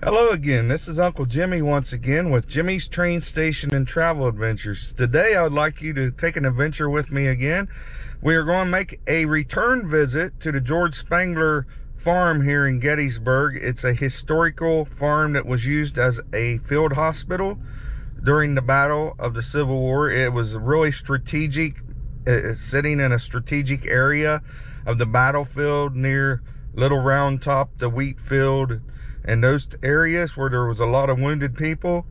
Hello again, this is Uncle Jimmy once again with Jimmy's Train Station and Travel Adventures. Today I would like you to take an adventure with me again. We are going to make a return visit to the George Spangler farm here in Gettysburg. It's a historical farm that was used as a field hospital during the Battle of the Civil War. It was really strategic, sitting in a strategic area of the battlefield near Little Round Top, the wheat field, and those areas where there was a lot of wounded people.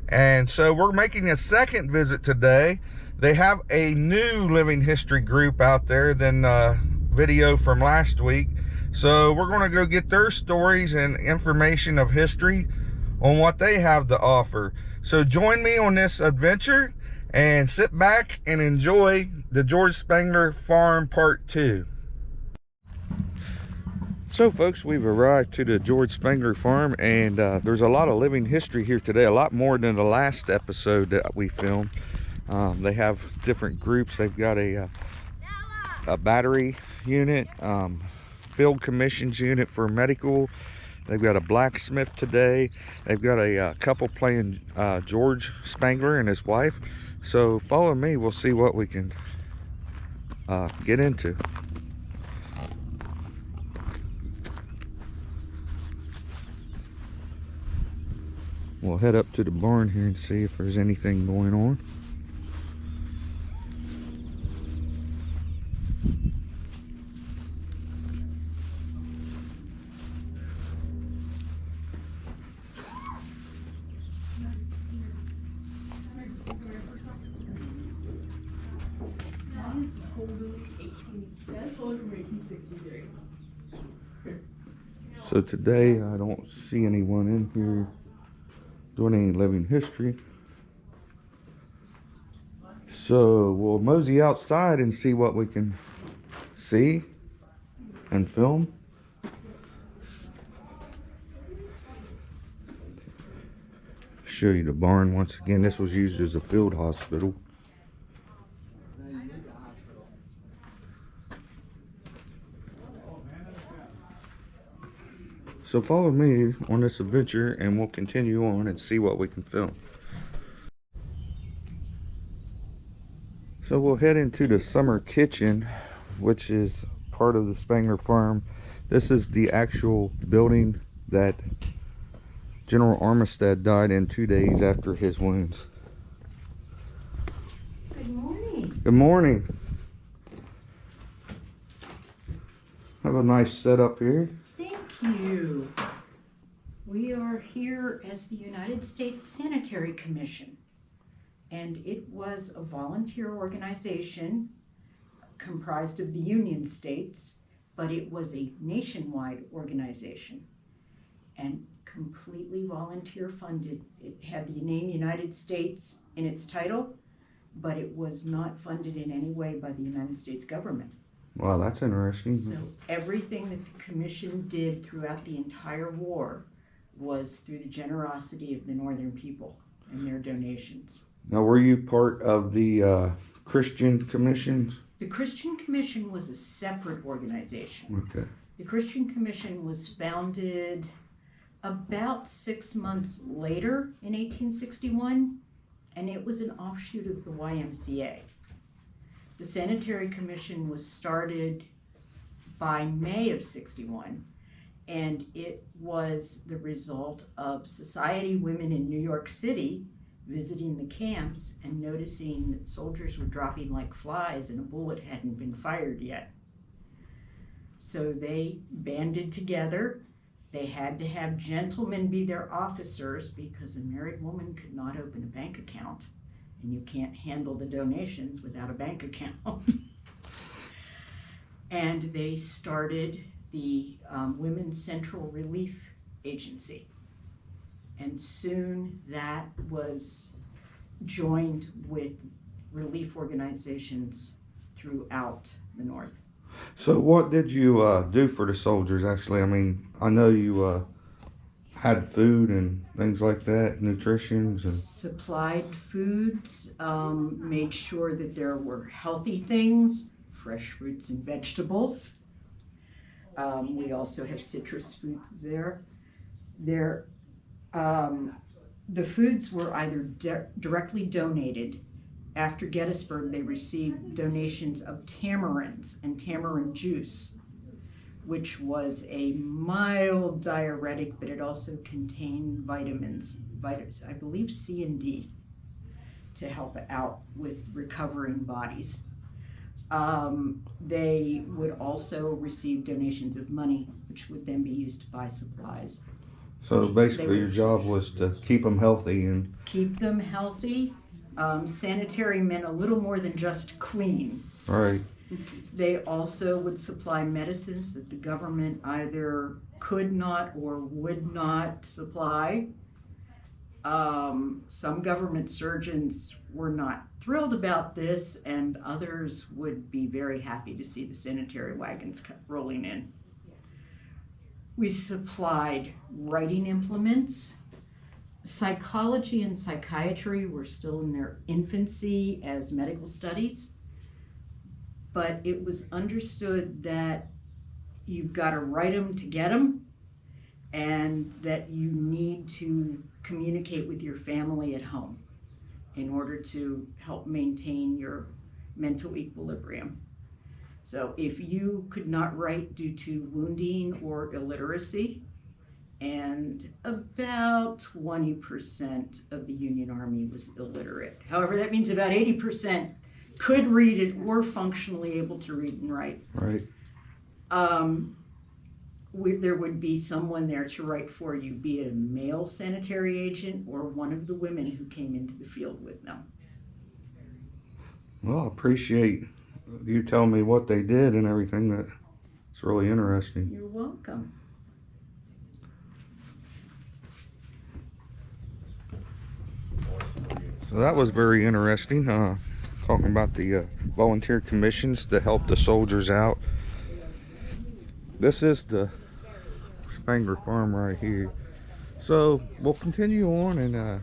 And so we're making a second visit today. They have a new living history group out there than video from last week. So we're going to go get their stories and information of history on what they have to offer. So join me on this adventure and sit back and enjoy the George Spangler Farm Part 2. So folks, we've arrived to the George Spangler farm, and there's a lot of living history here today, a lot more than the last episode that we filmed. They have different groups. They've got a battery unit, field commissions unit for medical. They've got a blacksmith today. They've got a couple playing George Spangler and his wife. So follow me, we'll see what we can get into. We'll head up to the barn here and see if there's anything going on. So today I don't see anyone in here doing any living history, so we'll mosey outside and see what we can see and film. Show you the barn once again. This was used as a field hospital. So follow me on this adventure and we'll continue on and see what we can film. So we'll head into the summer kitchen, which is part of the Spangler farm. This is the actual building that General Armistead died in 2 days after his wounds. Good morning. Good morning. Have a nice setup here. Thank you. We are here as the United States Sanitary Commission, and it was a volunteer organization comprised of the Union states, but it was a nationwide organization and completely volunteer funded. It had the name United States in its title, but it was not funded in any way by the United States government. Wow, that's interesting. So everything that the commission did throughout the entire war was through the generosity of the Northern people and their donations. Now, were you part of the Christian commissions? The Christian Commission was a separate organization. Okay. The Christian Commission was founded about 6 months later in 1861, and it was an offshoot of the YMCA. The Sanitary Commission was started by May of '61, and it was the result of Society Women in New York City visiting the camps and noticing that soldiers were dropping like flies and a bullet hadn't been fired yet. So they banded together. They had to have gentlemen be their officers because a married woman could not open a bank account. And you can't handle the donations without a bank account. And they started the Women's Central Relief Agency. And soon that was joined with relief organizations throughout the North. So what did you do for the soldiers, actually? I mean, I know you had food and things like that, nutrition. And supplied foods, made sure that there were healthy things, fresh fruits and vegetables. We also have citrus fruits there. There The foods were either directly donated. After Gettysburg, they received donations of tamarinds and tamarind juice, which was a mild diuretic, but it also contained vitamins, I believe C and D, to help out with recovering bodies. They would also receive donations of money, which would then be used to buy supplies. So basically your job was to keep them healthy and... Keep them healthy. Sanitary meant a little more than just clean. Right. They also would supply medicines that the government either could not or would not supply. Some government surgeons were not thrilled about this, and others would be very happy to see the sanitary wagons rolling in. We supplied writing implements. Psychology and psychiatry were still in their infancy as medical studies, but it was understood that you've got to write them to get them, and that you need to communicate with your family at home in order to help maintain your mental equilibrium. So if you could not write due to wounding or illiteracy, and about 20% of the Union Army was illiterate. However, that means about 80% could read it, were functionally able to read and write. Right. There would be someone there to write for you, be it a male sanitary agent or one of the women who came into the field with them. Well, I appreciate you telling me what they did and everything. That's really interesting. You're welcome. So that was very interesting, talking about the volunteer commissions that help the soldiers out. This is the Spangler farm right here. So we'll continue on and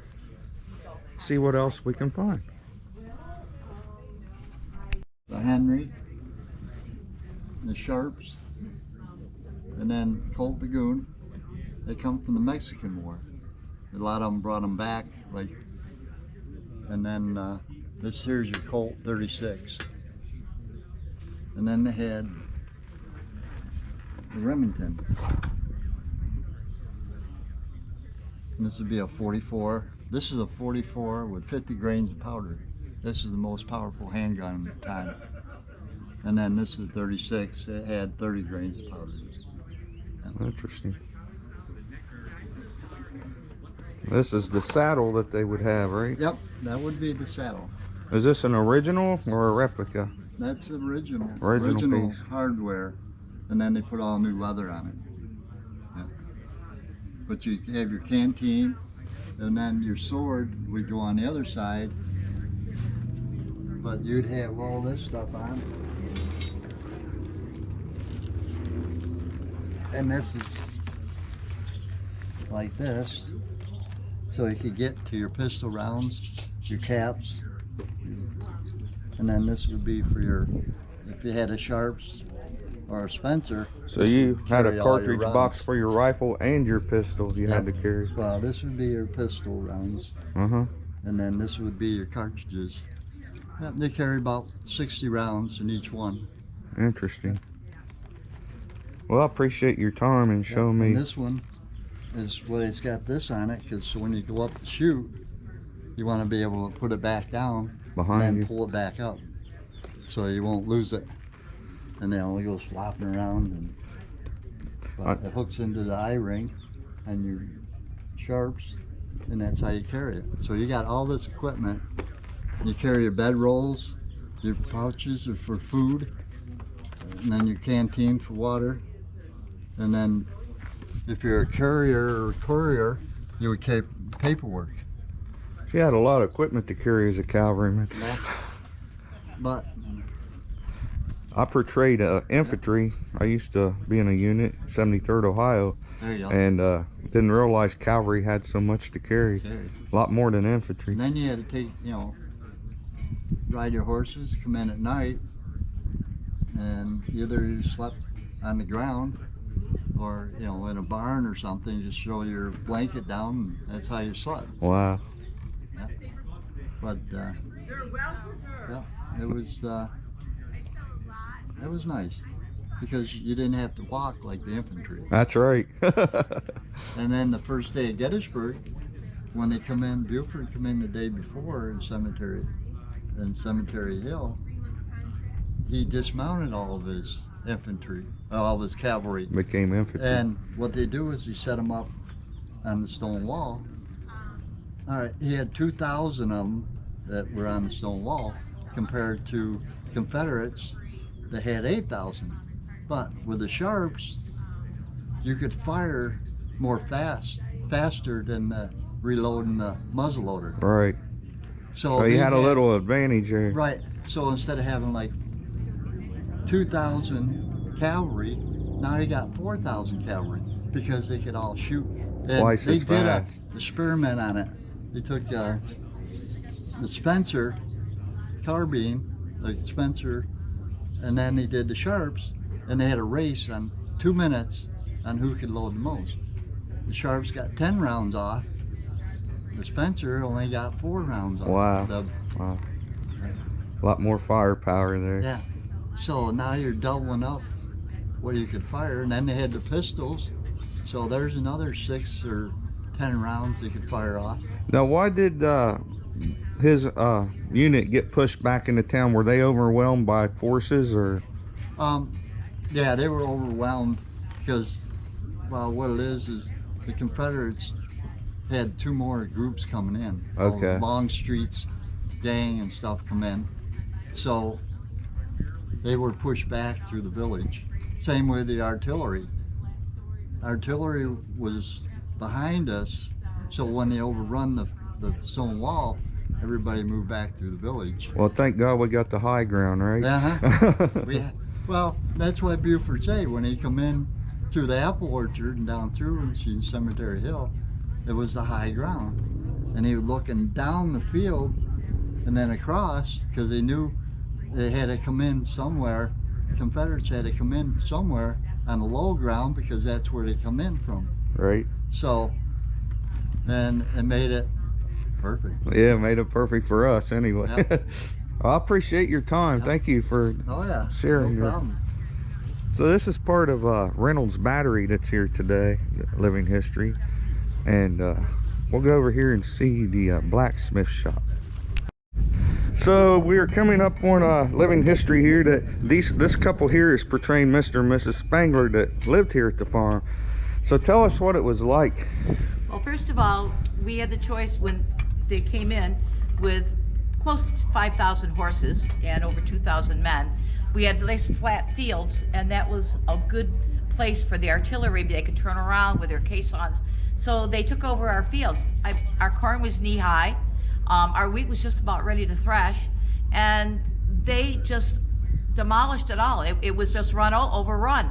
see what else we can find. The Henry, the Sharps, and then Colt the Goon. They come from the Mexican War. A lot of them brought them back, like, and then this here's your Colt 36. And then they had the Remington. And this would be a 44. This is a 44 with 50 grains of powder. This is the most powerful handgun at the time. And then this is a 36. It had 30 grains of powder. Interesting. This is the saddle that they would have, right? Yep, that would be the saddle. Is this an original or a replica? That's original. Original piece. Hardware. And then they put all new leather on it. Yeah. But you have your canteen, and then your sword would go on the other side. But you'd have all this stuff on. And this is like this. So you could get to your pistol rounds, your caps. And then this would be for your, if you had a Sharps or a Spencer. So you had a cartridge box for your rifle and your pistol you had to carry. Well, this would be your pistol rounds. Uh-huh. And then this would be your cartridges. Yeah, they carry about 60 rounds in each one. Interesting. Well, I appreciate your time and showing me. And this one is what it's got this on it, because when you go up to shoot, you want to be able to put it back down behind and then you. pull it back up so you won't lose it. And then it only goes flopping around, and but it hooks into the eye ring and your Sharps, and that's how you carry it. So you got all this equipment. You carry your bed rolls, your pouches are for food, and then your canteen for water. And then if you're a courier or courier, you would carry paperwork. You had a lot of equipment to carry as a cavalryman. But I portrayed infantry. I used to be in a unit, 73rd Ohio, there you go. and didn't realize cavalry had so much to carry. A lot more than infantry. And then you had to take, ride your horses, come in at night, and either you slept on the ground or you know, in a barn or something, just throw your blanket down, and that's how you slept. Wow. Yeah. But yeah, it was nice because you didn't have to walk like the infantry. That's right. And then the first day at Gettysburg, when they come in, Buford come in the day before in Cemetery Hill, he dismounted all of his infantry, all of his cavalry. Became infantry. And what they do is he set them up on the stone wall. All right, he had 2,000 of them that were on the stone wall compared to Confederates that had 8,000. But with the Sharps, you could fire more faster than reloading the muzzleloader. Right. So you had a little advantage there. Right. So instead of having like 2,000 cavalry, now you got 4,000 cavalry because they could all shoot. And Twice they as did fast. an experiment on it. They took the Spencer carbine, the Spencer, and then they did the Sharps, and they had a race on 2 minutes on who could load the most. The Sharps got 10 rounds off. The Spencer only got 4 rounds off. Wow. Wow. A lot more firepower there. Yeah. So now you're doubling up what you could fire, and then they had the pistols. So there's another 6 or 10 rounds they could fire off. Now, why did his unit get pushed back into town? Were they overwhelmed by forces, or? Yeah, they were overwhelmed because, well, what it is the Confederates had 2 more groups coming in. Okay. Longstreet's gang and stuff come in. So they were pushed back through the village. Same with the artillery. Artillery was behind us, so when they overrun the stone wall, everybody moved back through the village. Well, thank God we got the high ground, right? Uh-huh. Well, that's what Buford said when he come in through the apple orchard and down through and seen Cemetery Hill. It was the high ground, and he was looking down the field and then across because they knew they had to come in somewhere. Confederates had to come in somewhere on the low ground because that's where they come in from. Right. So, and it made it perfect. Yeah, made it perfect for us anyway. Yep. Well, I appreciate your time. Yep. Thank you for sharing no your. problem. So this is part of Reynolds Battery that's here today, Living History, and we'll go over here and see the blacksmith shop. So we're coming up on Living History here. That this couple here is portraying Mr. and Mrs. Spangler that lived here at the farm. So tell us what it was like. Well, first of all, we had the choice when they came in with close to 5,000 horses and over 2,000 men. We had nice flat fields, and that was a good place for the artillery. They could turn around with their caissons. So they took over our fields. Our corn was knee high. Our wheat was just about ready to thresh, and they just demolished it all. It was just overrun.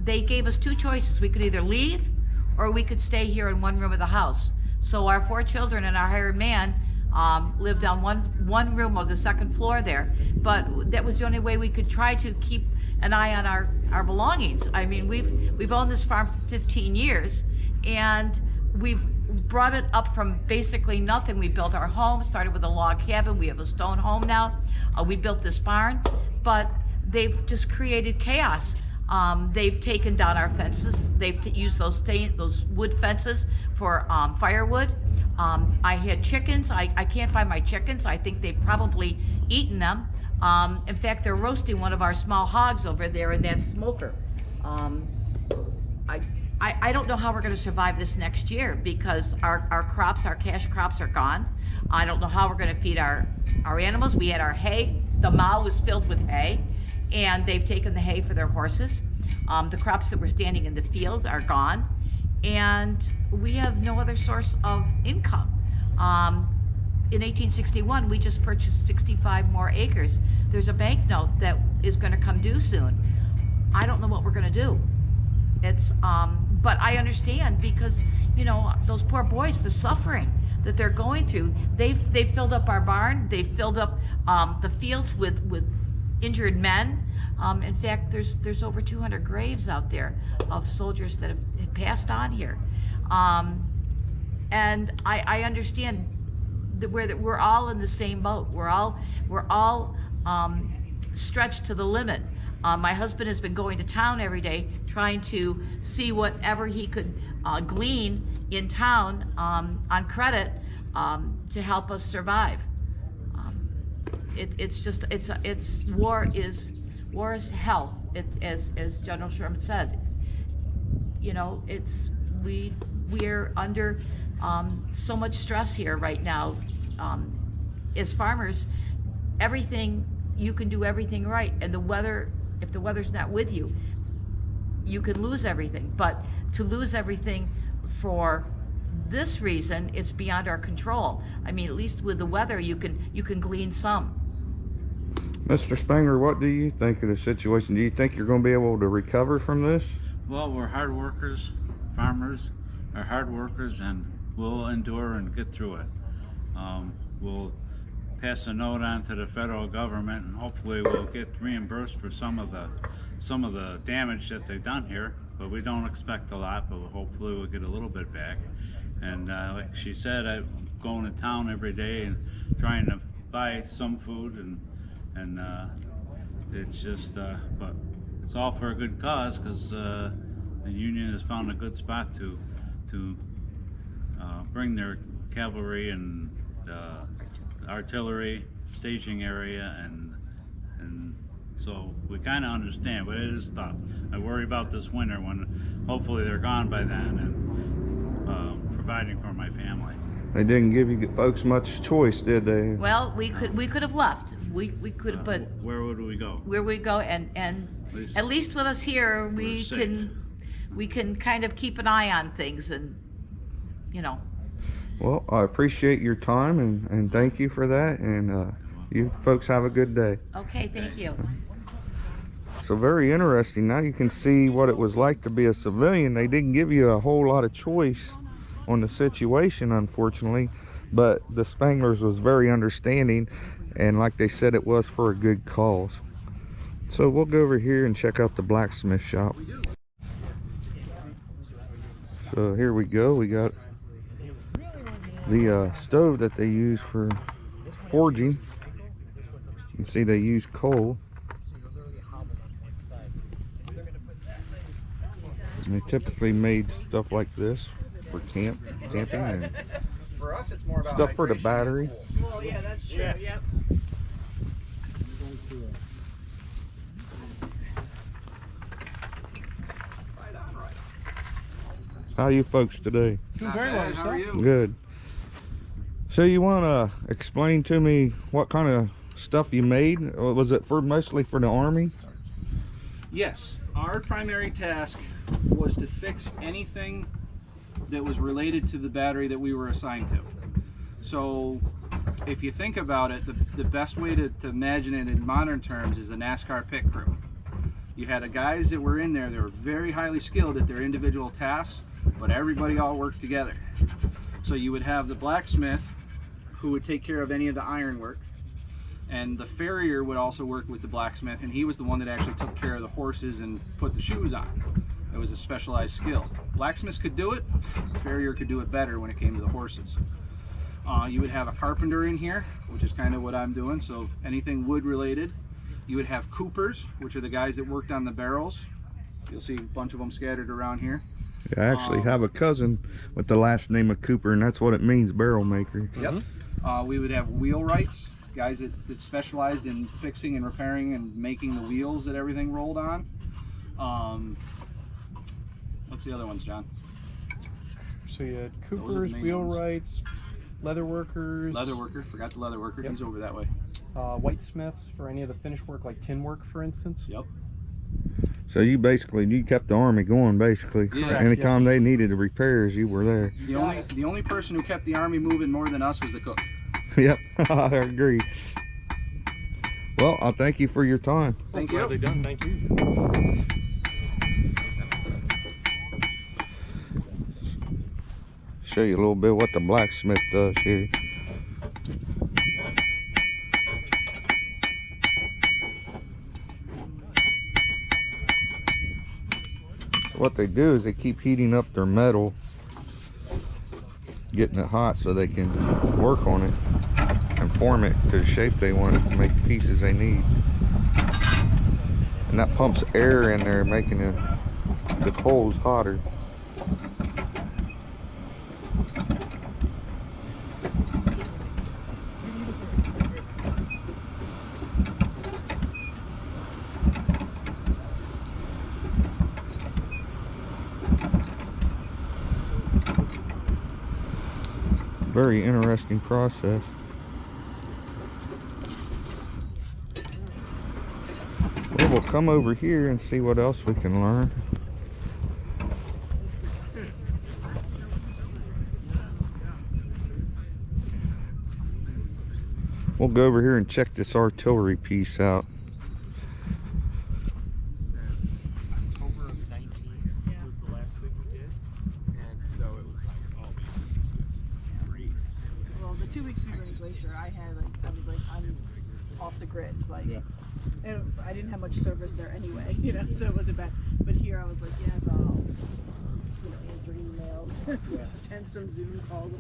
They gave us 2 choices. We could either leave or we could stay here in one room of the house. So our 4 children and our hired man lived on one room of the second floor there. But that was the only way we could try to keep an eye on our belongings. I mean, we've owned this farm for 15 years, and we've brought it up from basically nothing. We built our home, started with a log cabin. We have a stone home now. We built this barn, but they've just created chaos. They've taken down our fences. They've used those wood fences for firewood. I had chickens. I can't find my chickens. I think they've probably eaten them. In fact, they're roasting one of our small hogs over there in that smoker. I don't know how we're going to survive this next year because our crops, our cash crops are gone. I don't know how we're going to feed our animals. We had our hay. The mow was filled with hay, and they've taken the hay for their horses. The crops that were standing in the field are gone, and we have no other source of income. In 1861, we just purchased 65 more acres. There's a bank note that is going to come due soon. I don't know what we're going to do. It's but I understand because, you know, those poor boys, the suffering that they're going through. They've filled up our barn. They've filled up the fields with injured men. In fact, there's over 200 graves out there of soldiers that have passed on here. And I understand that we're all in the same boat. We're all stretched to the limit. My husband has been going to town every day trying to see whatever he could glean in town on credit to help us survive. It's war is hell. As General Sherman said. You know, we're under so much stress here right now. As farmers, you can do everything right, and if the weather's not with you, you can lose everything. But to lose everything for this reason, it's beyond our control. I mean, at least with the weather, you can glean some. Mr. Spangler, what do you think of the situation? Do you think you're going to be able to recover from this? Well, we're hard workers. Farmers are hard workers, and we'll endure and get through it. We'll pass a note on to the federal government, and hopefully we'll get reimbursed for some of the damage that they've done here. But we don't expect a lot, but hopefully we'll get a little bit back. And like she said, I'm going to town every day and trying to buy some food, and it's just, but it's all for a good cause, because the Union has found a good spot to bring their cavalry and artillery staging area, and so we kind of understand, but it is tough. I worry about this winter when hopefully they're gone by then, and providing for my family. They didn't give you folks much choice, did they? Well, we could have left. We could have, but where would we go? Where we go, and at least with us here, we can kind of keep an eye on things, and you know. Well, I appreciate your time, and thank you for that, and you folks have a good day. Okay, thank you. So very interesting. Now you can see what it was like to be a civilian. They didn't give you a whole lot of choice on the situation, unfortunately, but the Spanglers was very understanding, and like they said, it was for a good cause. So we'll go over here and check out the blacksmith shop. So here we go. We got the stove that they use for forging. You can see they use coal. And they typically made stuff like this for camping, and for us, it's more about stuff for the battery. Well, yeah, that's true. Yeah. Yep. Right on, right on. How are you folks today? Doing very well. How are you? Good. So you want to explain to me what kind of stuff you made? Or was it mostly for the Army? Yes. Our primary task was to fix anything that was related to the battery that we were assigned to. So if you think about it, the best way to imagine it in modern terms is a NASCAR pit crew. You had guys that were in there that were very highly skilled at their individual tasks, but everybody all worked together. So you would have the blacksmith, who would take care of any of the iron work, and the farrier would also work with the blacksmith, and he was the one that actually took care of the horses and put the shoes on. It was a specialized skill. Blacksmiths could do it, the farrier could do it better when it came to the horses. You would have a carpenter in here, which is kind of what I'm doing, so anything wood related. You would have coopers, which are the guys that worked on the barrels. You'll see a bunch of them scattered around here. I actually have a cousin with the last name of Cooper, and that's what it means, barrel maker. Yep. We would have wheelwrights, guys that specialized in fixing and repairing and making the wheels that everything rolled on. What's the other ones, John? So you had coopers, wheelwrights, leather workers. Leather worker, forgot the leather worker. Yep. He's over that way. Whitesmiths for any of the finish work, like tin work, for instance. Yep. So you kept the Army going, basically. Yeah. Anytime they needed the repairs, you were there. The only person who kept the Army moving more than us was the cook. Yep, I agree. Well, I'll thank you for your time. Thank you. Gladly done. Thank you. Show you a little bit what the blacksmith does here. what they do is they keep heating up their metal, getting it hot so they can work on it and form it to the shape they want to make the pieces they need. And that pumps air in there, making the coals hotter. Very interesting process. Well, we'll come over here and see what else we can learn. We'll go over here and check this artillery piece out. October of 19 was the last thing we did, and so it was like, oh man, this is great. Well, the 2 weeks we were in Glacier, I was like, I'm off the grid, like, and I didn't have much service there anyway, you know, so it wasn't bad. But here I was like, yes, I'll, you know, answer emails, attend some Zoom calls.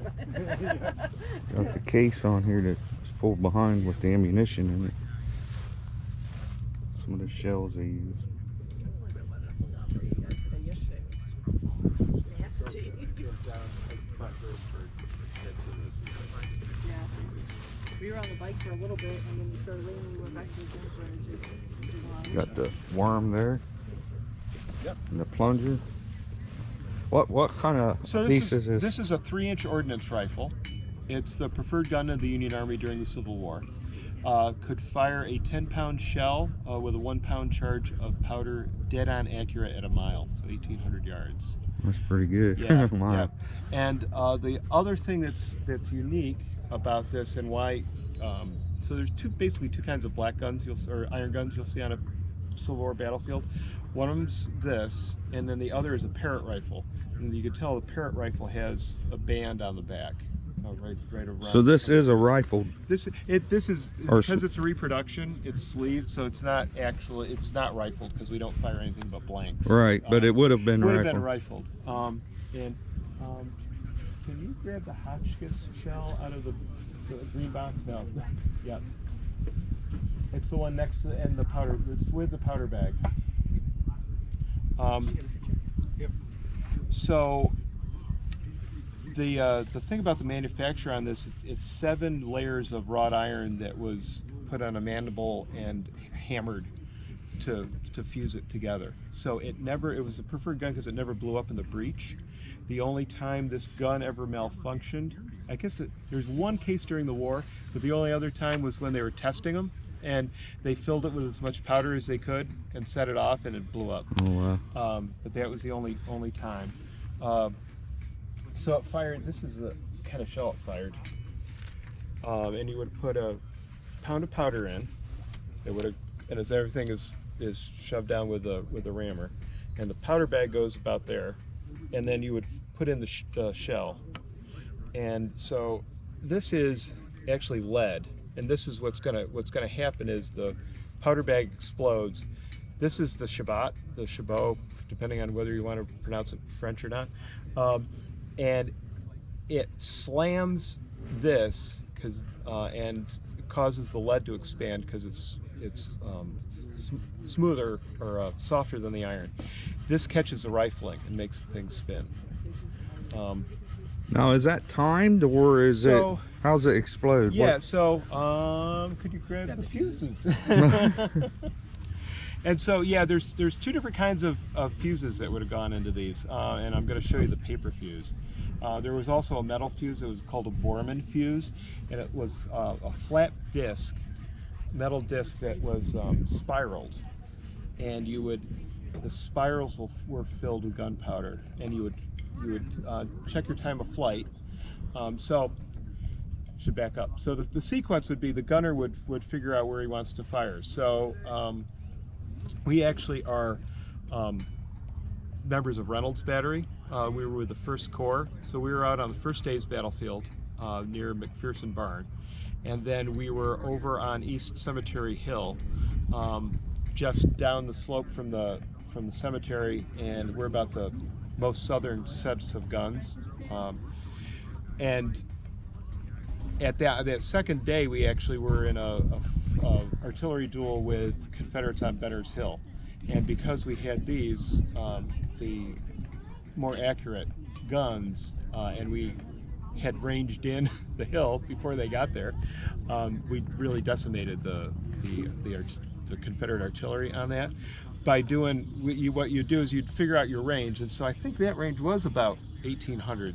Got the case on here that's pulled behind with the ammunition in it. Some of the shells they use. Nasty. Yeah. We were on the bike for a little bit, and then we started raining. We went back to the campsite. Got the worm there. Yep. And the plunger. What kind of piece is this? This is a 3-inch ordnance rifle. It's the preferred gun of the Union Army during the Civil War. Could fire a 10-pound shell with a 1-pound charge of powder, dead on accurate at a mile, so 1,800 yards. That's pretty good. Yeah, Wow. yeah. And the other thing that's unique about this, and why, so there's basically two kinds of black guns or iron guns you'll see on a Civil War battlefield. One of them's this, and then the other is a Parrott rifle. And you can tell the Parrott rifle has a band on the back, right around. So this is a rifle. This is because it's a reproduction. It's sleeved, so it's not rifled because we don't fire anything but blanks. Right, but it would have been would rifled. have been rifled. Can you grab the Hotchkiss shell out of the green box? No. Yeah. It's the one next to the powder. It's with the powder bag. So the thing about the manufacture on this, it's 7 layers of wrought iron that was put on a mandible and hammered to fuse it together. So it was a preferred gun because it never blew up in the breech. The only time this gun ever malfunctioned, I guess there's one case during the war, but the only other time was when they were testing them, and they filled it with as much powder as they could and set it off, and it blew up. Oh wow. But that was the only time. So it fired. This is the kind of shell it fired, and you would put a pound of powder in. It would have, and as everything is shoved down with a rammer, and the powder bag goes about there, and then you would put in the shell. And so this is actually lead, and this is what's gonna happen is the powder bag explodes. This is the Shabbat, depending on whether you want to pronounce it French or not, and it slams this and causes the lead to expand because it's smoother or softer than the iron. This catches the rifling and makes things spin. Now is that timed or is how's it explode? Yeah. So could you grab the fuses? And so yeah, there's 2 different kinds of fuses that would have gone into these, and I'm going to show you the paper fuse. There was also a metal fuse. It was called a Borman fuse, and it was a flat disc, metal disc that was spiraled, and the spirals were filled with gunpowder, and you would check your time of flight. Should back up. So the sequence would be the gunner would figure out where he wants to fire. So we actually are members of Reynolds Battery. We were with the 1st Corps, so we were out on the 1st day's battlefield near McPherson Barn, and then we were over on East Cemetery Hill, just down the slope from the from the cemetery, and we're about the most southern sets of guns. And at that second day, we actually were in a artillery duel with Confederates on Benner's Hill, and because we had these, the more accurate guns, and we had ranged in the hill before they got there, we really decimated the Confederate artillery on that. By doing what you do is you'd figure out your range, and so I think that range was about 1,800.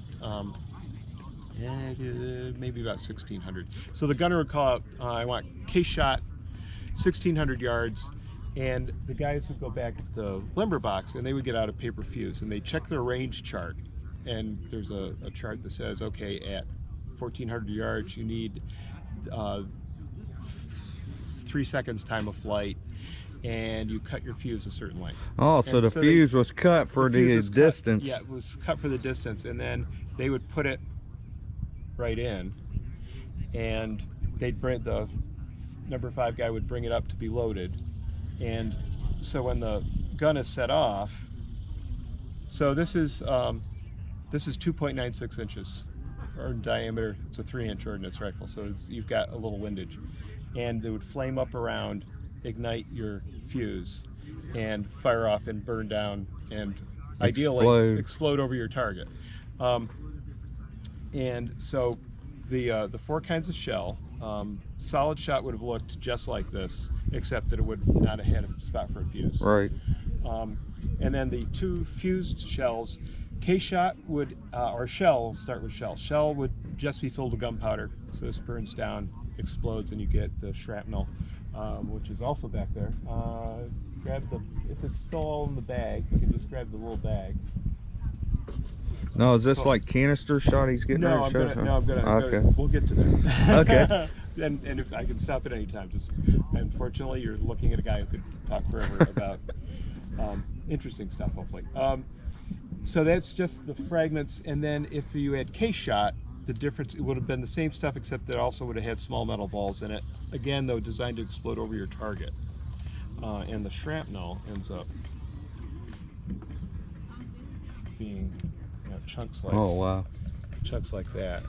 Maybe about 1,600. So the gunner would call out, I want case shot, 1,600 yards, and the guys would go back at the limber box and they would get out a paper fuse and they check their range chart. And there's a chart that says, okay, at 1,400 yards you need 3 seconds time of flight, and you cut your fuse a certain length. Oh, so the fuse was cut for the distance. Yeah, it was cut for the distance, and then they would put it right in, and they'd bring the number 5 guy would bring it up to be loaded, and so when the gun is set off, so this is 2.96 inches in diameter. It's a 3-inch ordnance rifle, so you've got a little windage, and they would flame up around, ignite your fuse, and fire off and burn down, and ideally explode over your target. And so the 4 kinds of shell, solid shot would have looked just like this, except that it would not have had a spot for a fuse. Right. And then the 2 fused shells, case shot would, or shell, start with shell. Shell would just be filled with gunpowder. So this burns down, explodes, and you get the shrapnel, which is also back there. If it's still all in the bag, you can just grab the little bag. No, is this like canister shot he's getting ready to show? I'm gonna, okay. We'll get to that. Okay. and if I can stop at any time, just, unfortunately, you're looking at a guy who could talk forever about interesting stuff, hopefully. So that's just the fragments, and then if you had case shot, the difference, it would have been the same stuff, except that it also would have had small metal balls in it. Again, though, designed to explode over your target. And the shrapnel ends up being chunks like, oh wow, chunks like that.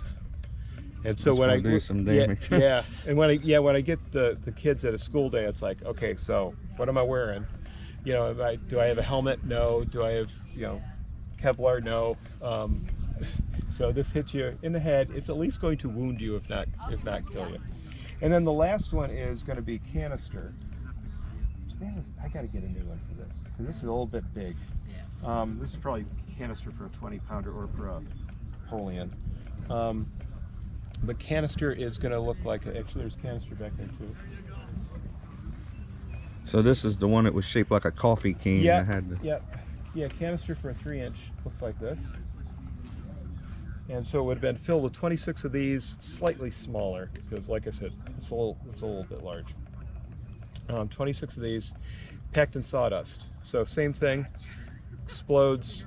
And so that's when I do some damage. yeah, and when I get the kids at a school day, it's like, okay, so what am I wearing? You know, do I have a helmet? No. Do I have, Kevlar? No. So this hits you in the head. It's at least going to wound you, if not kill you. And then the last one is going to be canister. I got to get a new one for this, because this is a little bit big. This is probably canister for a 20-pounder or for a Napoleon. The canister is going to look like, actually there's canister back there too. So this is the one that was shaped like a coffee can. Yeah, yeah, canister for a 3-inch looks like this. And so it would have been filled with 26 of these, slightly smaller, because like I said, it's a little bit large. 26 of these, packed in sawdust. So same thing, explodes.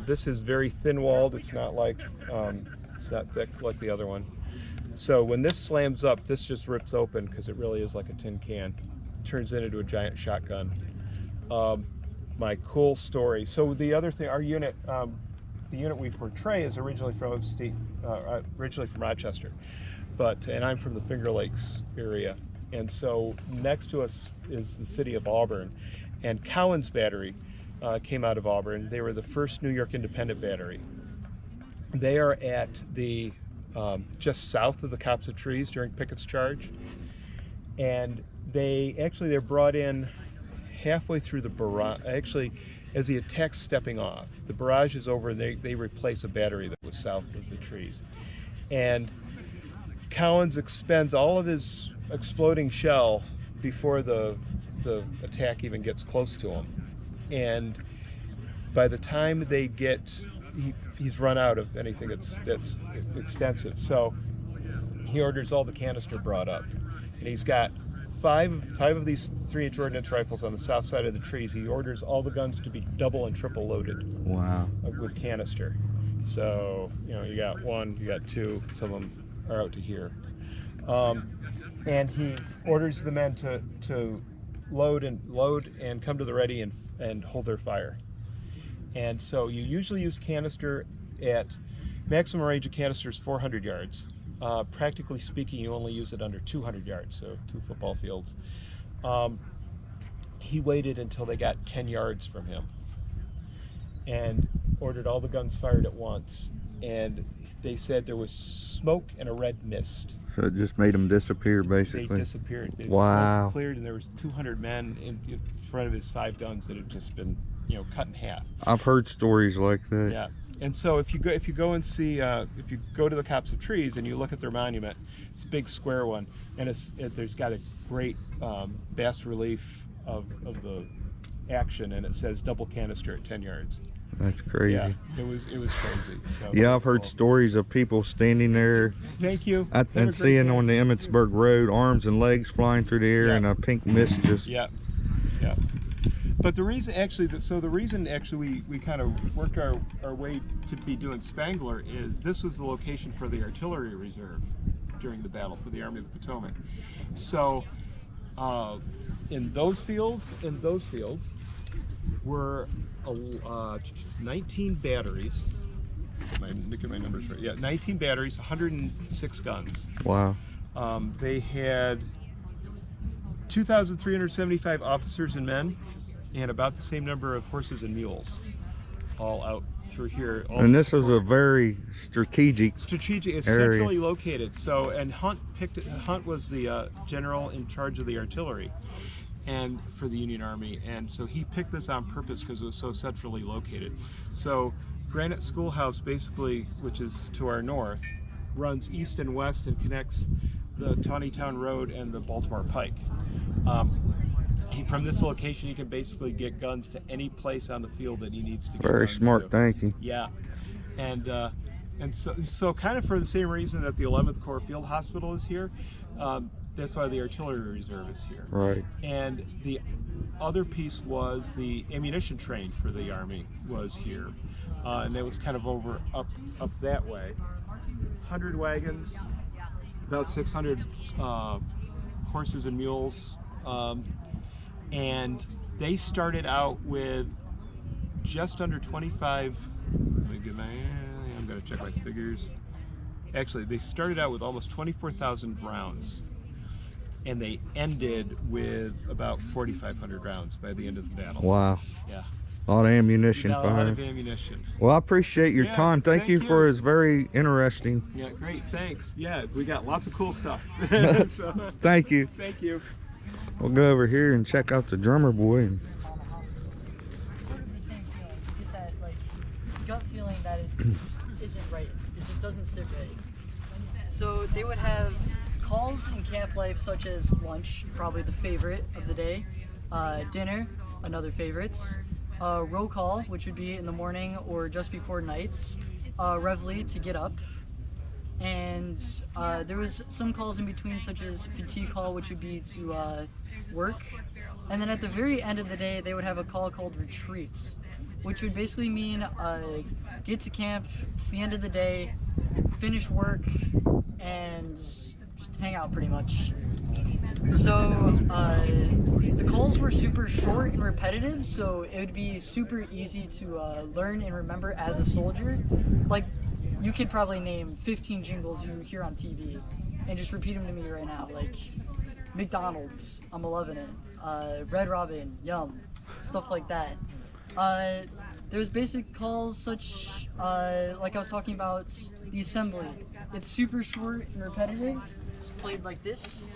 This is very thin-walled. It's not like, it's not thick like the other one. So when this slams up, this just rips open because it really is like a tin can. Turns into a giant shotgun. My cool story. So the other thing, our unit, the unit we portray is originally from upstate, originally from Rochester, and I'm from the Finger Lakes area. And so next to us is the city of Auburn, and Cowan's Battery came out of Auburn. They were the first New York Independent Battery. They are at the just south of the copse of trees during Pickett's charge, and they're brought in halfway through the barrage. Actually, as the attack's stepping off, the barrage is over, and they replace a battery that was south of the trees. And Cowan's expends all of his exploding shell before the attack even gets close to him. And by the time they get, he's run out of anything that's extensive. So he orders all the canister brought up, and he's got five of these 3-inch ordnance rifles on the south side of the trees. He orders all the guns to be double and triple loaded. Wow. With canister. So you got 1, you got 2. Some of them are out to here. And he orders the men to load and come to the ready and hold their fire. And so you usually use canister at maximum range of canister is 400 yards. Practically speaking, you only use it under 200 yards, so 2 football fields. He waited until they got 10 yards from him and ordered all the guns fired at once. And they said there was smoke and a red mist. So it just made them disappear, basically. They disappeared. The Wow. smoke cleared, and there was 200 men in front of his 5 guns that had just been, cut in half. I've heard stories like that. Yeah. And so if you go and see, if you go to the Copse of Trees and you look at their monument, it's a big square one, and there's got a great bas relief of the action, and it says double canister at 10 yards. That's crazy. Yeah, it was crazy. So Yeah, I've heard cool. stories of people standing there Thank you. Have a and great seeing day. on the Emmitsburg Road arms and legs flying through the air Yeah. and a pink mist just. Yeah, yeah. But the reason actually, we kind of worked our way to be doing Spangler is this was the location for the artillery reserve during the battle for the Army of the Potomac. So in those fields were 19 batteries. Am I making my numbers right? Yeah, 19 batteries, 106 guns. Wow. They had 2,375 officers and men, and about the same number of horses and mules, all out through here. All And this was a supported. very strategic. It's area. centrally located. So, and Hunt was the general in charge of the artillery, and for the Union Army, and so he picked this on purpose because it was so centrally located. So, Granite Schoolhouse, basically, which is to our north, runs east and west and connects the Tawnytown Road and the Baltimore Pike. From this location, he can basically get guns to any place on the field that he needs to get Very guns smart to. thinking. Yeah, and so kind of for the same reason that the 11th Corps Field Hospital is here, that's why the Artillery Reserve is here. Right. And the other piece was the ammunition train for the Army was here, and it was kind of up that way. 100 wagons, about 600 horses and mules. And they started out with just under 25. I'm gonna check my figures. Actually, they started out with almost 24,000 rounds, and they ended with about 4,500 rounds by the end of the battle. Wow. Yeah. A lot of ammunition Got a lot fired. of ammunition. Well, I appreciate your Yeah, time. Thank you for his very interesting. Yeah, great. Thanks. Yeah, we got lots of cool stuff. So, Thank you. thank you. We'll go over here and check out the drummer boy. And Sort of the same feeling. You get that gut feeling that it just isn't right. It just doesn't sit right. So they would have calls in camp life such as lunch, probably the favorite of the day, dinner, another favorites, roll call, which would be in the morning or just before nights, reveille to get up, and there was some calls in between such as fatigue call, which would be to work, and then at the very end of the day they would have a call called retreats, which would basically mean get to camp, it's the end of the day, finish work, and just hang out pretty much. So the calls were super short and repetitive, so it would be super easy to learn and remember as a soldier. Like, you could probably name 15 jingles you hear on TV and just repeat them to me right now, like McDonald's, I'm loving it, Red Robin, yum, stuff like that. There's basic calls such, like I was talking about, the assembly. It's super short and repetitive. It's played like this.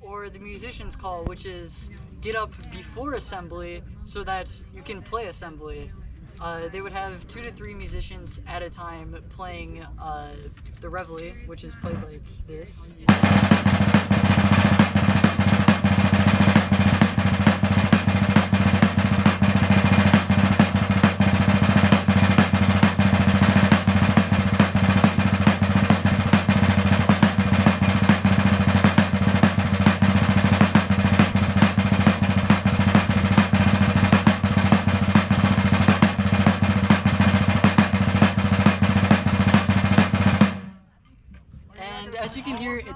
Or the musician's call, which is get up before assembly so that you can play assembly. They would have 2 to 3 musicians at a time playing the reveille, which is played like this.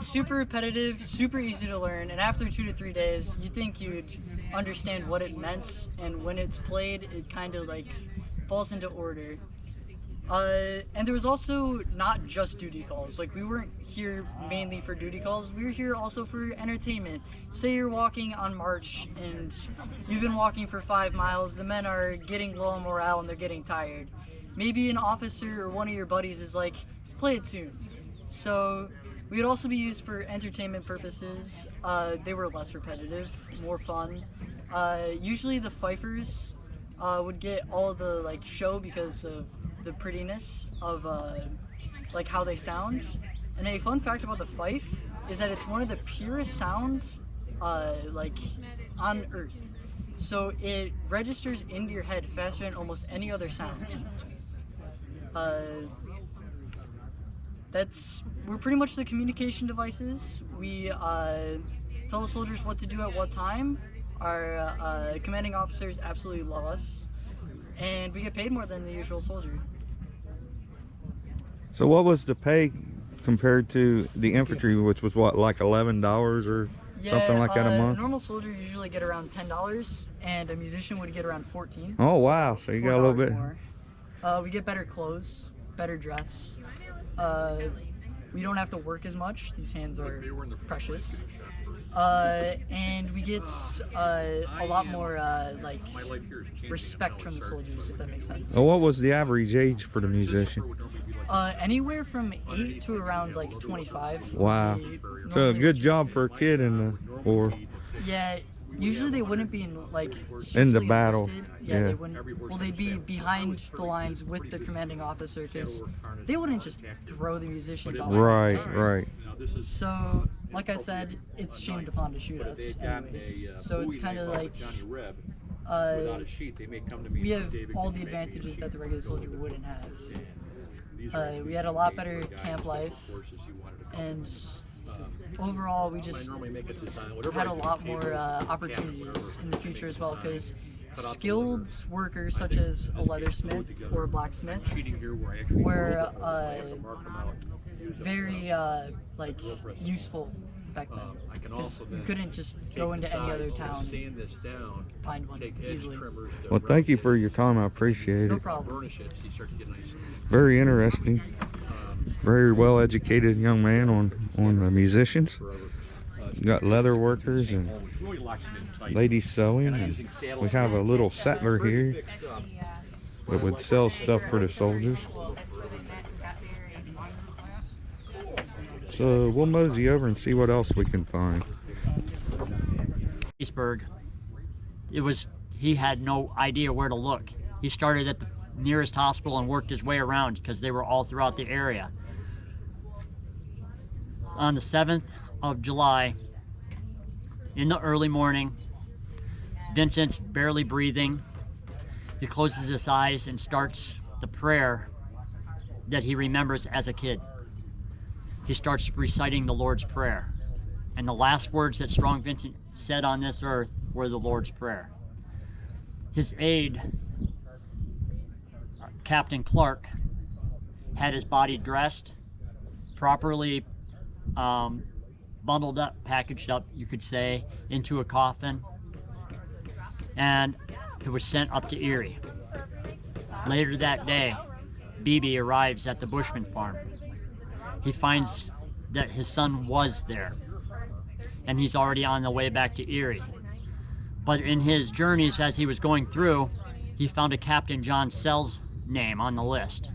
super repetitive, super easy to learn, and after 2 to 3 days, you think you'd understand what it meant, and when it's played, it kind of like falls into order. And there was also not just duty calls. Like, we weren't here mainly for duty calls, we were here also for entertainment. Say you're walking on march and you've been walking for 5 miles, the men are getting low on morale and they're getting tired. Maybe an officer or one of your buddies is like, play a tune. So we would also be used for entertainment purposes. They were less repetitive, more fun. Usually the fifers would get all the like show because of the prettiness of like how they sound. And a fun fact about the fife is that it's one of the purest sounds like on earth. So it registers into your head faster than almost any other sound. We're pretty much the communication devices. We tell the soldiers what to do at what time. Our commanding officers absolutely love us, and we get paid more than the usual soldier. So what was the pay compared to the infantry, which was what, like $11 or something like that a month? A normal soldier usually get around $10, and a musician would get around $14. Oh wow, so you got a little bit more. We get better clothes, better dress. We don't have to work as much. These hands are precious. And we get a lot more like respect from the soldiers, if that makes sense. Oh, what was the average age for the musician? Anywhere from 8 to around like 25. Wow. So a good job for a kid in the war. Yeah, usually they wouldn't be in like in the battle. Enlisted. Yeah, they wouldn't. Well, they'd be behind the lines with the commanding officer because they wouldn't just throw the musicians off. Right. So, like I said, it's shamed upon to shoot us. Anyways. So it's kind of like we have all the advantages that the regular soldier wouldn't have. We had a lot better camp life, and overall we just had a lot more opportunities in the future as well, because skilled workers such as a leathersmith or a blacksmith were very like useful back then, because you couldn't just go into any other town and find one easily. Well, thank you for your time. I appreciate it. No problem. Very interesting. Very well educated young man on musicians. Got leather workers and ladies sewing, and we have a little settler here that would sell stuff for the soldiers. So we'll mosey over and see what else we can find. Gettysburg. He had no idea where to look. He started at the nearest hospital and worked his way around because they were all throughout the area. On the 7th of July, in the early morning, Vincent's barely breathing. He closes his eyes and starts the prayer that he remembers as a kid. He starts reciting the Lord's Prayer. And the last words that Strong Vincent said on this earth were the Lord's Prayer. His aide, Captain Clark, had his body dressed, properly bundled up, packaged up, you could say, into a coffin, and it was sent up to Erie. Later that day, BB arrives at the Bushman farm. He finds that his son was there, and he's already on the way back to Erie. But in his journeys as he was going through, he found a Captain John Sells name on the list.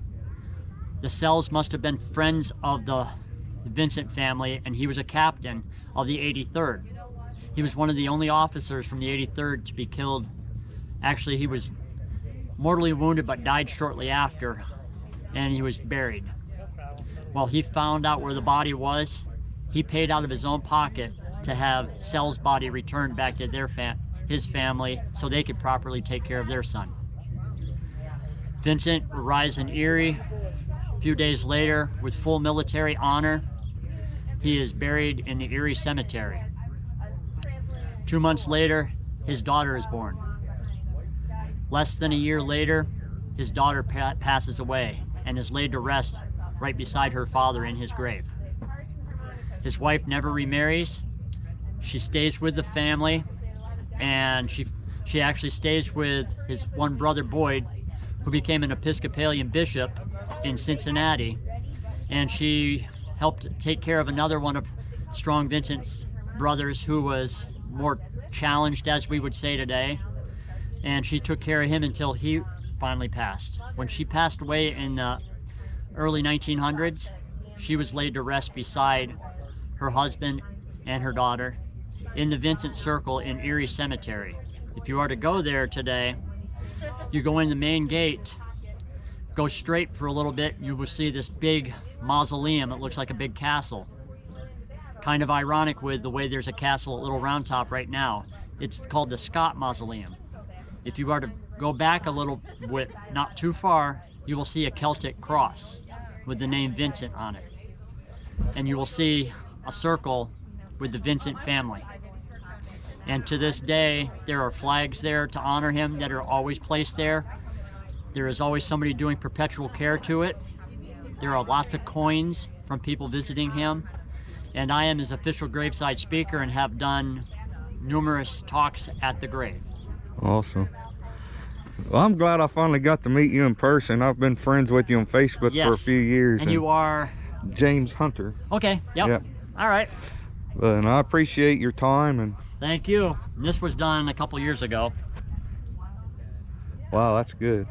The Sells must have been friends of the Vincent family, and he was a captain of the 83rd. He was one of the only officers from the 83rd to be killed. Actually, he was mortally wounded but died shortly after, and he was buried. Well, he found out where the body was. He paid out of his own pocket to have Sells' body returned back to his family so they could properly take care of their son. Vincent arrives in Erie. A few days later, with full military honor, he is buried in the Erie Cemetery. 2 months later, his daughter is born. Less than a year later, his daughter passes away and is laid to rest right beside her father in his grave. His wife never remarries. She stays with the family, and she actually stays with his one brother, Boyd, who became an Episcopalian bishop in Cincinnati. And she helped take care of another one of Strong Vincent's brothers who was more challenged, as we would say today. And she took care of him until he finally passed. When she passed away in the early 1900s, she was laid to rest beside her husband and her daughter in the Vincent Circle in Erie Cemetery. If you are to go there today, you go in the main gate, go straight for a little bit, you will see this big mausoleum. It looks like a big castle. Kind of ironic with the way there's a castle at Little Round Top right now. It's called the Scott Mausoleum. If you are to go back a little bit, not too far, you will see a Celtic cross with the name Vincent on it. And you will see a circle with the Vincent family. And to this day, there are flags there to honor him that are always placed there. There is always somebody doing perpetual care to it. There are lots of coins from people visiting him. And I am his official graveside speaker and have done numerous talks at the grave. Awesome. Well, I'm glad I finally got to meet you in person. I've been friends with you on Facebook for a few years. And you are? James Hunter. Okay, yep. All right. And I appreciate your time. And thank you. And this was done a couple years ago. Wow, that's good.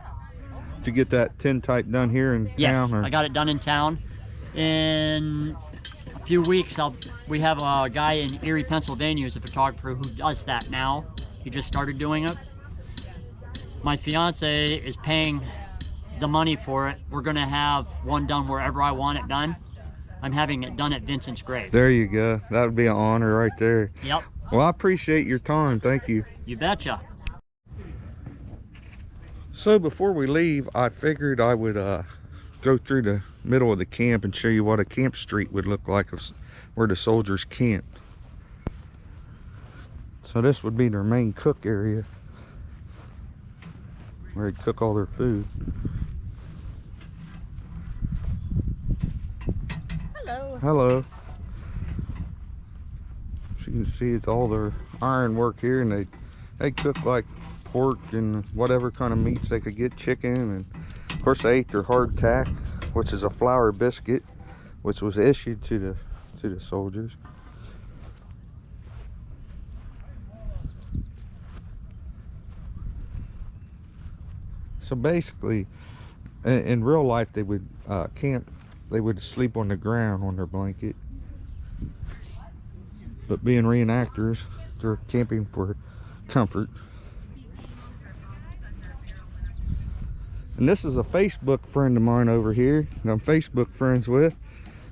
To get that tintype done here in town? Yes, I got it done in town. In a few weeks, we have a guy in Erie, Pennsylvania who's a photographer who does that now. He just started doing it. My fiance is paying the money for it. We're gonna have one done wherever I want it done. I'm having it done at Vincent's grave. There you go. That would be an honor right there. Yep. Well, I appreciate your time. Thank you. You betcha. So before we leave, I figured I would go through the middle of the camp and show you what a camp street would look like where the soldiers camped. So this would be their main cook area, where they cook all their food. Hello. Hello. As you can see, it's all their iron work here, and they cook like pork and whatever kind of meats they could get, chicken, and of course they ate their hardtack, which is a flour biscuit, which was issued to the soldiers. So basically, in real life, they would camp. They would sleep on the ground on their blanket. But being reenactors, they're camping for comfort. And this is a Facebook friend of mine over here that I'm Facebook friends with.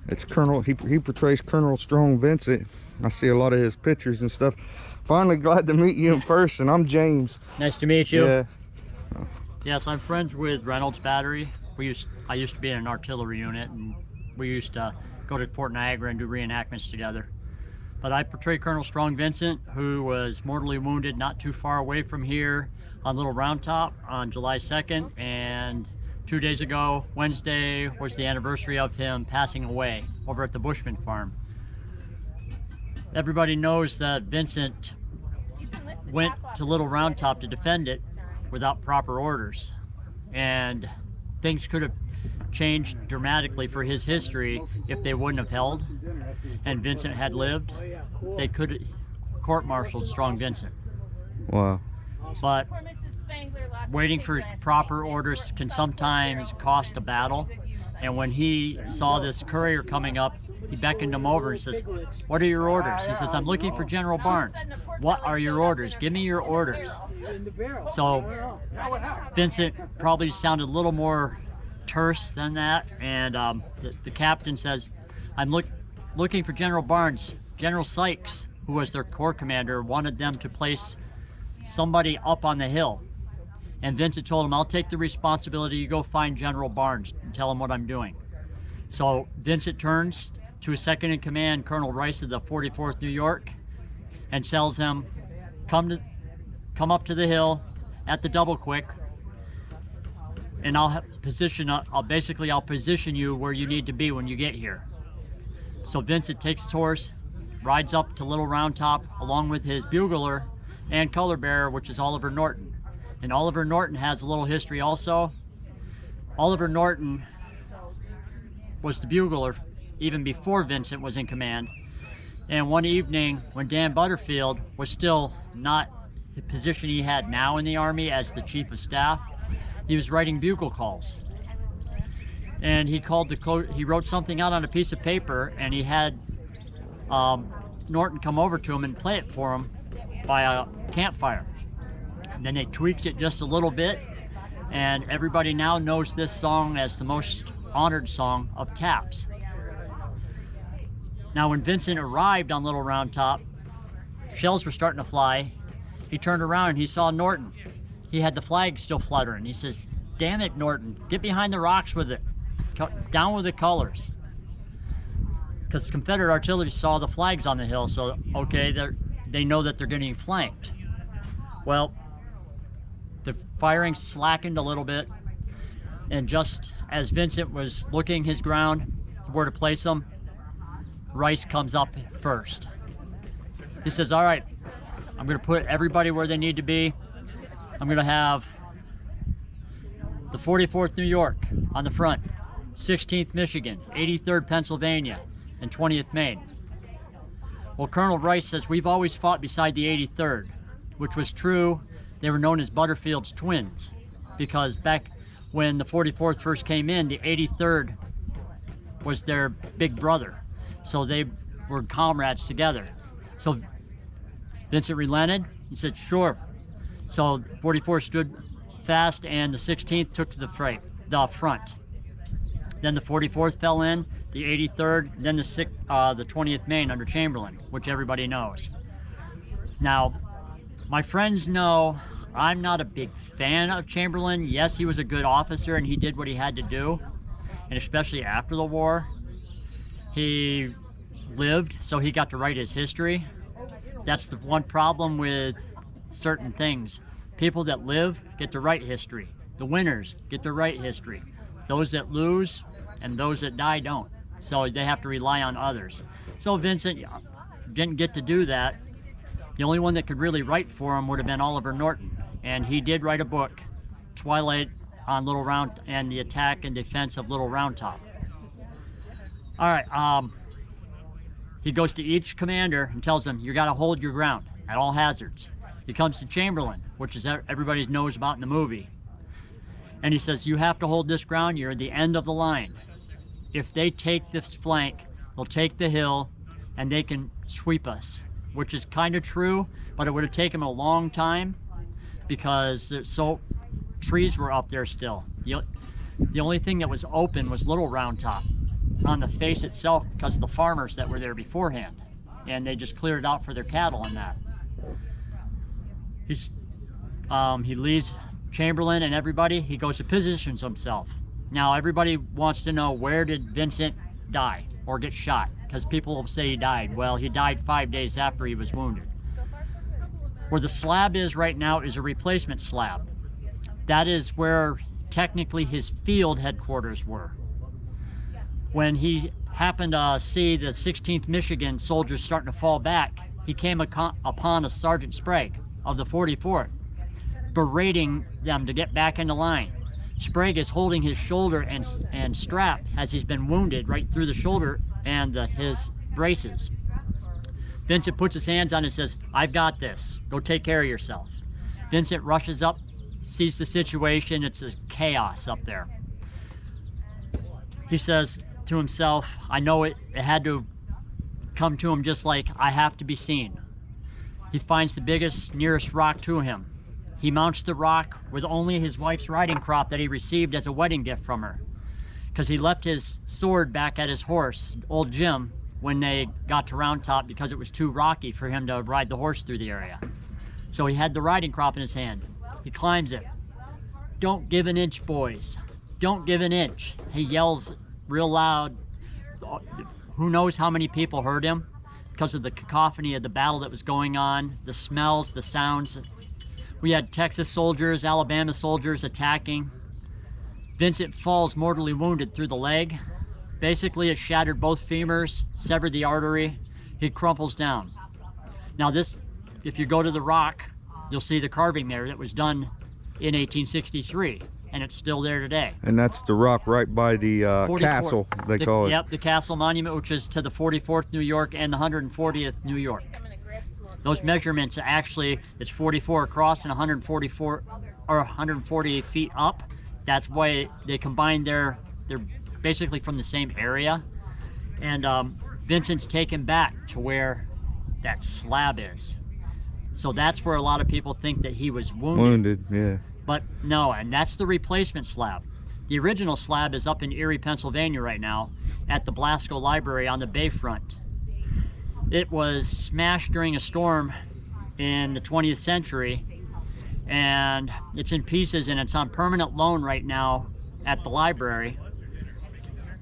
It's Colonel, he portrays Colonel Strong Vincent. I see a lot of his pictures and stuff. Finally glad to meet you in person. I'm James. Nice to meet you. Yeah. Yes, I'm friends with Reynolds Battery. I used to be in an artillery unit, and we used to go to Fort Niagara and do reenactments together. But I portray Colonel Strong Vincent, who was mortally wounded not too far away from here on Little Round Top on July 2nd, and 2 days ago, Wednesday, was the anniversary of him passing away over at the Bushman farm. Everybody knows that Vincent went to Little Round Top to defend it without proper orders, and things could have changed dramatically for his history if they wouldn't have held and Vincent had lived. They could have court-martialed Strong Vincent. Wow. But waiting for proper orders can sometimes cost a battle, and when he saw this courier coming up, he beckoned him over and says, "What are your orders?" He says, "I'm looking for General Barnes." "What are your orders? Give me your orders." So Vincent probably sounded a little more terse than that, and the captain says, "I'm looking for General Barnes. General Sykes, who was their corps commander, wanted them to place somebody up on the hill." And Vincent told him, "I'll take the responsibility. You go find General Barnes and tell him what I'm doing." So Vincent turns to his second in command, Colonel Rice of the 44th New York, and tells him, come up to the hill at the double quick, and I'll position you where you need to be when you get here. So Vincent takes his horse, rides up to Little Round Top along with his bugler and color bearer, which is Oliver Norton. And Oliver Norton has a little history also. Oliver Norton was the bugler even before Vincent was in command. And one evening when Dan Butterfield was still not the position he had now in the Army as the Chief of Staff, he was writing bugle calls. And he wrote something out on a piece of paper, and he had Norton come over to him and play it for him by a campfire. And then they tweaked it just a little bit, and everybody now knows this song as the most honored song of Taps. Now when Vincent arrived on Little Round Top, shells were starting to fly. He turned around and he saw Norton. He had the flag still fluttering. He says, "Damn it, Norton, get behind the rocks with it. Down with the colors." Because Confederate artillery saw the flags on the hill, so okay, they know that they're getting flanked. Well, the firing slackened a little bit, and just as Vincent was looking his ground where to place them, Rice comes up first. He says, "All right, I'm going to put everybody where they need to be. I'm going to have the 44th New York on the front, 16th Michigan, 83rd Pennsylvania, and 20th Maine." Well, Colonel Rice says, "We've always fought beside the 83rd, which was true. They were known as Butterfield's twins, because back when the 44th first came in, the 83rd was their big brother. So they were comrades together." So Vincent relented. He said, "Sure." So 44 stood fast, and the 16th took to the front. Then the 44th fell in, the 83rd, then the 20th Maine under Chamberlain, which everybody knows. Now, my friends know I'm not a big fan of Chamberlain. Yes, he was a good officer and he did what he had to do, and especially after the war, he lived, so he got to write his history. That's the one problem with certain things. People that live get to write history. The winners get to write history. Those that lose and those that die don't. So they have to rely on others. So Vincent didn't get to do that. The only one that could really write for him would have been Oliver Norton. And he did write a book, Twilight on Little Round and the Attack and Defense of Little Round Top. All right, he goes to each commander and tells them, "You got to hold your ground at all hazards." He comes to Chamberlain, which is everybody knows about in the movie. And he says, "You have to hold this ground. You're at the end of the line. If they take this flank, they'll take the hill and they can sweep us," which is kind of true, but it would have taken them a long time because trees were up there still. The only thing that was open was Little Round Top on the face itself because of the farmers that were there beforehand, and they just cleared it out for their cattle and that. He leaves Chamberlain and everybody. He goes to positions himself. Now everybody wants to know, where did Vincent die or get shot? Because people will say he died. Well, he died 5 days after he was wounded. Where the slab is right now is a replacement slab. That is where technically his field headquarters were. When he happened to see the 16th Michigan soldiers starting to fall back, he came upon a Sergeant Sprague of the 44th, berating them to get back into line. Sprague is holding his shoulder and strap as he's been wounded right through the shoulder and his braces. Vincent puts his hands on it and says, "I've got this. Go take care of yourself." Vincent rushes up, sees the situation. It's a chaos up there. He says to himself, I know it had to come to him just like, I have to be seen. He finds the biggest, nearest rock to him. He mounts the rock with only his wife's riding crop that he received as a wedding gift from her, because he left his sword back at his horse, old Jim, when they got to Round Top because it was too rocky for him to ride the horse through the area. So he had the riding crop in his hand. He climbs it. "Don't give an inch, boys. Don't give an inch." He yells real loud. Who knows how many people heard him because of the cacophony of the battle that was going on, the smells, the sounds. We had Texas soldiers, Alabama soldiers attacking. Vincent falls mortally wounded through the leg, basically it shattered both femurs, severed the artery. He crumples down. Now this, if you go to the rock, you'll see the carving there that was done in 1863, and it's still there today. And that's the rock right by the castle, they call it. Yep, the Castle Monument, which is to the 44th New York and the 140th New York. Those measurements actually, it's 44 across and 144 or 140 feet up. That's why they combined they're basically from the same area. And Vincent's taken back to where that slab is. So that's where a lot of people think that he was wounded. Yeah. But no, and that's the replacement slab. The original slab is up in Erie, Pennsylvania right now at the Blasco Library on the bayfront. It was smashed during a storm in the 20th century, and it's in pieces, and it's on permanent loan right now at the library.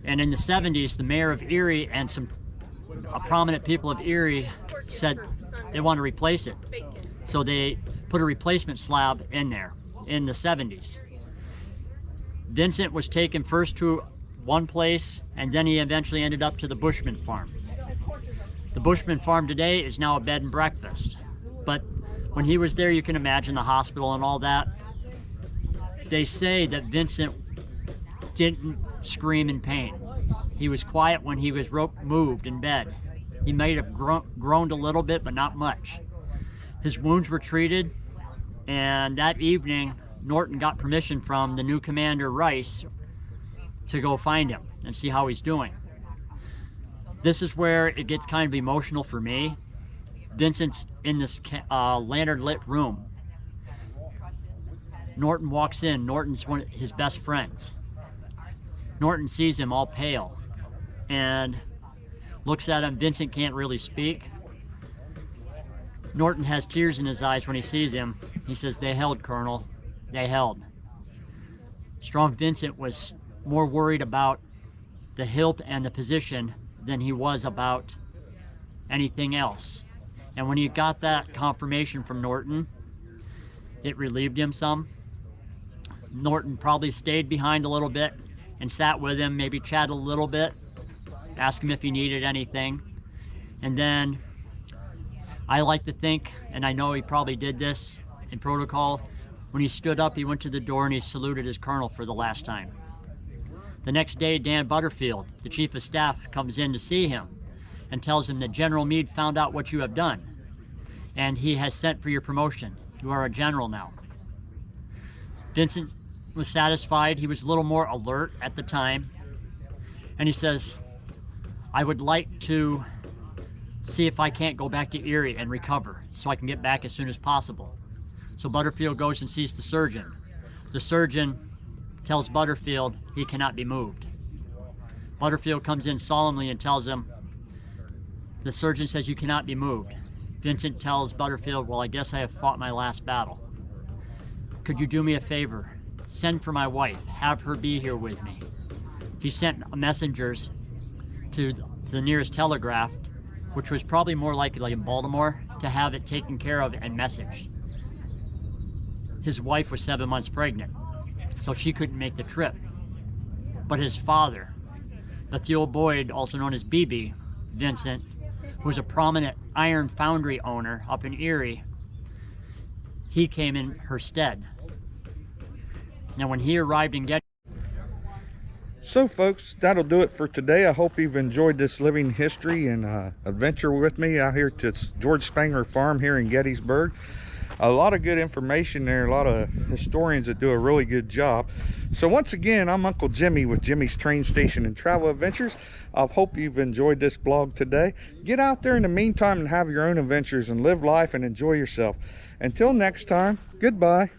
And in the 70s, the mayor of Erie and some prominent people of Erie said they want to replace it. So they put a replacement slab in there in the 70s. Vincent was taken first to one place, and then he eventually ended up to the Bushman farm. The Bushman farm today is now a bed and breakfast. But when he was there, you can imagine the hospital and all that. They say that Vincent didn't scream in pain. He was quiet when he was moved in bed. He might have groaned a little bit, but not much. His wounds were treated, and that evening, Norton got permission from the new commander, Rice, to go find him and see how he's doing. This is where it gets kind of emotional for me. Vincent's in this lantern lit room. Norton walks in. Norton's one of his best friends. Norton sees him all pale and looks at him. Vincent can't really speak. Norton has tears in his eyes when he sees him. He says, "They held, Colonel. They held." Strong Vincent was more worried about the hilt and the position than he was about anything else. And when he got that confirmation from Norton, it relieved him some. Norton probably stayed behind a little bit and sat with him, maybe chatted a little bit, asked him if he needed anything. And then I like to think, and I know he probably did this in protocol, when he stood up, he went to the door and he saluted his colonel for the last time. The next day, Dan Butterfield, the chief of staff, comes in to see him and tells him that General Meade found out what you have done, and he has sent for your promotion. You are a general now. Vincent was satisfied. He was a little more alert at the time, and he says, "I would like to see if I can't go back to Erie and recover so I can get back as soon as possible." So Butterfield goes and sees the surgeon. The surgeon tells Butterfield he cannot be moved. Butterfield comes in solemnly and tells him, the surgeon says you cannot be moved. Vincent tells Butterfield, "Well, I guess I have fought my last battle. Could you do me a favor? Send for my wife, have her be here with me." He sent messengers to the nearest telegraph, which was probably more likely in Baltimore, to have it taken care of and messaged. His wife was 7 months pregnant, so she couldn't make the trip. But his father, Bethuel Boyd, also known as BB, Vincent, who was a prominent iron foundry owner up in Erie, he came in her stead. Now when he arrived in Gettysburg, So folks, that'll do it for today. I hope you've enjoyed this living history and adventure with me out here to George Spangler Farm here in Gettysburg. A lot of good information there, a lot of historians that do a really good job. So once again, I'm Uncle Jimmy with Jimmy's Train Station and Travel Adventures. I hope you've enjoyed this blog today. Get out there in the meantime and have your own adventures and live life and enjoy yourself. Until next time, goodbye.